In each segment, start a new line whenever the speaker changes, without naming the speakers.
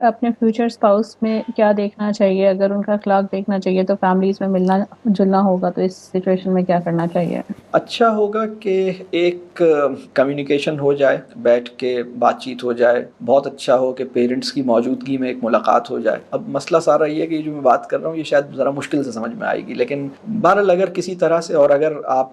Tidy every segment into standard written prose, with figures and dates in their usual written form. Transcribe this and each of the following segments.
اپنے future spouse میں کیا دیکھنا چاہیے؟ اگر ان کا اخلاق دیکھنا چاہیے تو فیملیز میں ملنا جلنا ہوگا، تو اس سچویشن میں کیا کرنا چاہیے؟
اچھا ہوگا کہ ایک کمیونیکیشن ہو جائے، بیٹھ کے بات چیت ہو جائے. بہت اچھا ہو کہ پیرنٹس کی موجودگی میں ایک ملاقات ہو جائے. اب مسئلہ سارا یہ ہے کہ جو میں بات کر رہا ہوں یہ شاید ذرا مشکل سے سمجھ میں آئے گی، لیکن بہرحال اگر کسی طرح سے، اور اگر آپ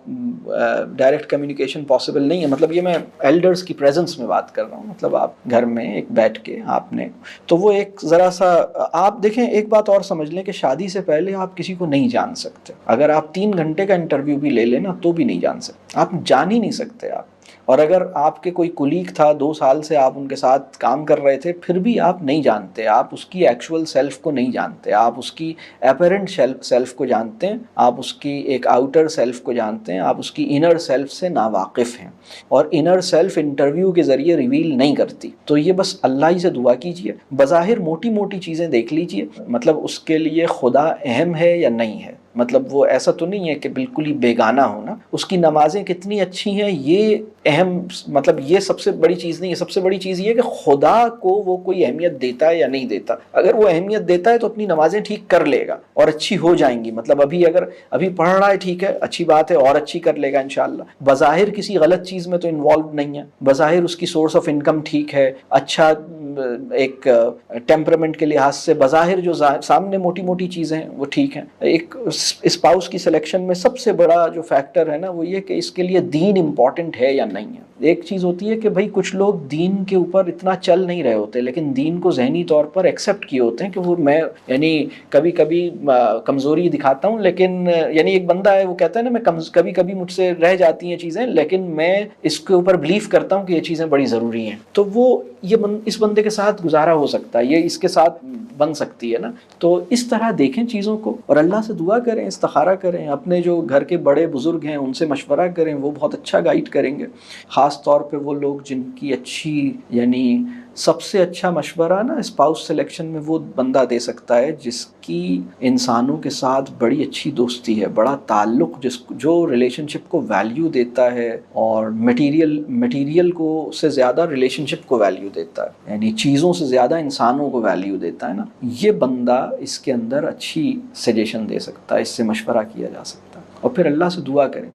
ڈائریکٹ کمیونیکیشن پاسبل نہیں ہے، مطلب یہ میں ایلڈرز کی پریزنس میں بات کر رہا ہوں، مطلب آپ گھر میں ایک بیٹھ کے آپ نے، تو وہ ایک ذرا سا آپ دیکھیں. ایک بات اور سمجھ لیں کہ شادی سے پہلے آپ کسی کو نہیں جان سکتے. اگر آپ 3 گھنٹے کا انٹرویو بھی لے لیں نا تو بھی نہیں جان سکتے، آپ جان ہی نہیں سکتے آپ. اور اگر آپ کے کوئی کولیگ تھا 2 سال سے آپ ان کے ساتھ کام کر رہے تھے، پھر بھی آپ نہیں جانتے، آپ اس کی ایکچول سیلف کو نہیں جانتے، آپ اس کی اپیرنٹ سیلف کو جانتے ہیں، آپ اس کی ایک آؤٹر سیلف کو جانتے ہیں، آپ اس کی انر سیلف سے ناواقف ہیں. اور انر سیلف انٹرویو کے ذریعے ریویل نہیں کرتی. تو یہ بس اللہ ہی سے دعا کیجئے. بظاہر موٹی موٹی چیزیں دیکھ لیجئے، مطلب اس کے لیے خدا اہم ہے یا نہیں ہے. مطلب وہ ایسا تو نہیں ہے کہ بالکل ہی بیگانہ ہونا. اس کی نمازیں کتنی اچھی ہیں یہ اہم، مطلب یہ سب سے بڑی چیز نہیں ہے. سب سے بڑی چیز یہ ہے کہ خدا کو وہ کوئی اہمیت دیتا ہے یا نہیں دیتا. اگر وہ اہمیت دیتا ہے تو اپنی نمازیں ٹھیک کر لے گا اور اچھی ہو جائیں گی. مطلب ابھی پڑھ رہا ہے، ٹھیک ہے، اچھی بات ہے، اور اچھی کر لے گا انشاءاللہ. بظاہر کسی غلط چیز میں تو انوالو نہیں ہے، بظاہر اس کی سورس آف انکم ٹھیک ہے، اچھا ایک ٹیمپرمنٹ کے لحاظ سے بظاہر جو سامنے موٹی موٹی چیزیں ہیں وہ ٹھیک ہیں. ایک اسپاؤس کی سلیکشن میں سب سے بڑا جو فیکٹر ہے نا وہ یہ کہ اس کے لیے دین امپورٹنٹ ہے یا نہیں ہے. ایک چیز ہوتی ہے کہ بھائی کچھ لوگ دین کے اوپر اتنا چل نہیں رہے ہوتے، لیکن دین کو ذہنی طور پر ایکسیپٹ کیے ہوتے ہیں کہ وہ میں یعنی کبھی کبھی کمزوری دکھاتا ہوں، لیکن یعنی ایک بندہ ہے وہ کہتا ہے نا میں کبھی کبھی مجھ سے رہ جاتی ہیں چیزیں، لیکن میں اس کے اوپر بلیف کرتا ہوں کہ یہ چیزیں بڑی ضروری ہیں. تو وہ اس بندے کے ساتھ گزارا ہو سکتا ہے، یہ اس کے ساتھ بن سکتی ہے نا. تو اس طرح دیکھیں چیزوں کو اور اللہ سے دعا کریں، استخارہ کریں. اپنے جو گھر کے بڑے بزرگ ہیں ان سے مشورہ کریں، وہ بہت اچھا گائیڈ کریں گے. خاص طور پہ وہ لوگ جن کی اچھی، یعنی سب سے اچھا مشورہ نا اسپاؤس سلیکشن میں وہ بندہ دے سکتا ہے جس کی انسانوں کے ساتھ بڑی اچھی دوستی ہے، بڑا تعلق، جو ریلیشن شپ کو ویلیو دیتا ہے اور میٹیریل کو سے زیادہ ریلیشن شپ کو ویلیو دیتا ہے، یعنی چیزوں سے زیادہ انسانوں کو ویلیو دیتا ہے نا. یہ بندہ اس کے اندر اچھی سجیشن دے سکتا ہے، اس سے مشورہ کیا جا سکتا ہے. اور پھر اللہ سے دعا کریں.